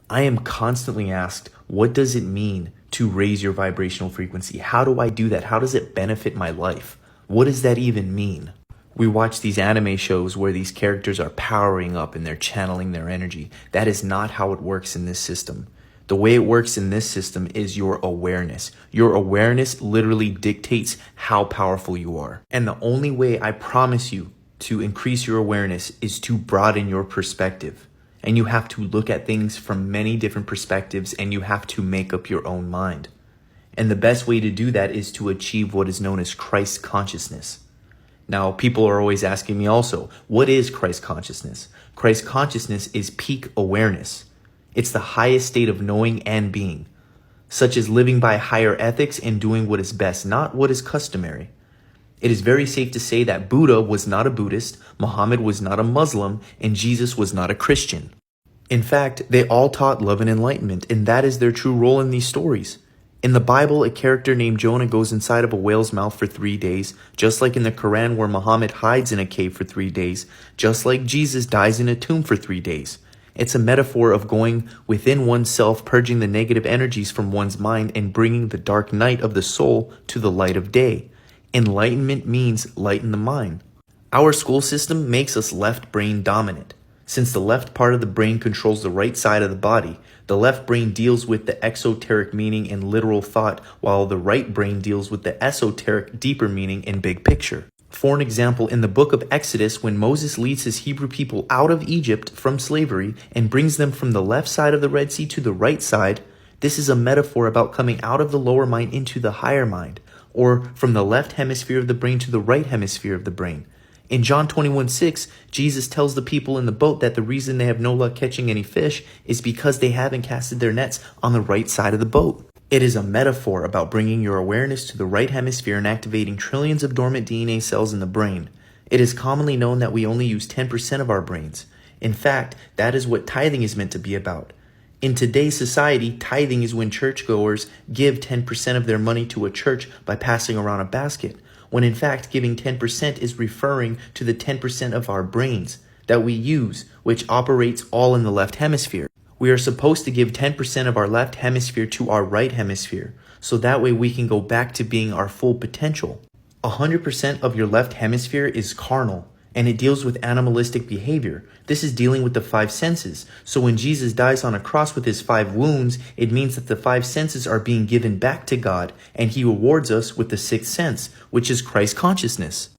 I am constantly asked, what does it mean to raise your vibrational frequency? How do I do that? How does it benefit my life? What does that even mean? We watch these anime shows where these characters are powering up and they're channeling their energy. That is not how it works in this system. The way it works in this system is your awareness. Your awareness literally dictates how powerful you are. And the only way, I promise you, to increase your awareness is to broaden your perspective. And you have to look at things from many different perspectives, and you have to make up your own mind. And the best way to do that is to achieve what is known as Christ consciousness. Now, people are always asking me also, what is Christ consciousness? Christ consciousness is peak awareness. It's the highest state of knowing and being, such as living by higher ethics and doing what is best, not what is customary. It is very safe to say that Buddha was not a Buddhist, Muhammad was not a Muslim, and Jesus was not a Christian. In fact, they all taught love and enlightenment, and that is their true role in these stories. In the Bible, a character named Jonah goes inside of a whale's mouth for 3 days, just like in the Quran where Muhammad hides in a cave for 3 days, just like Jesus dies in a tomb for 3 days. It's a metaphor of going within oneself, purging the negative energies from one's mind and bringing the dark night of the soul to the light of day. Enlightenment means lighten the mind. Our school system makes us left brain dominant. Since the left part of the brain controls the right side of the body, the left brain deals with the exoteric meaning and literal thought, while the right brain deals with the esoteric, deeper meaning and big picture. For an example, in the book of Exodus, when Moses leads his Hebrew people out of Egypt from slavery and brings them from the left side of the Red Sea to the right side, this is a metaphor about coming out of the lower mind into the higher mind, or from the left hemisphere of the brain to the right hemisphere of the brain. In John 21:6, Jesus tells the people in the boat that the reason they have no luck catching any fish is because they haven't casted their nets on the right side of the boat. It is a metaphor about bringing your awareness to the right hemisphere and activating trillions of dormant DNA cells in the brain. It is commonly known that we only use 10% of our brains. In fact, that is what tithing is meant to be about. In today's society, tithing is when churchgoers give 10% of their money to a church by passing around a basket, when in fact giving 10% is referring to the 10% of our brains that we use, which operates all in the left hemisphere. We are supposed to give 10% of our left hemisphere to our right hemisphere, so that way we can go back to being our full potential. 100% of your left hemisphere is carnal, and it deals with animalistic behavior. This is dealing with the 5 senses. So when Jesus dies on a cross with his 5 wounds, it means that the 5 senses are being given back to God, and he rewards us with the 6th sense, which is Christ consciousness.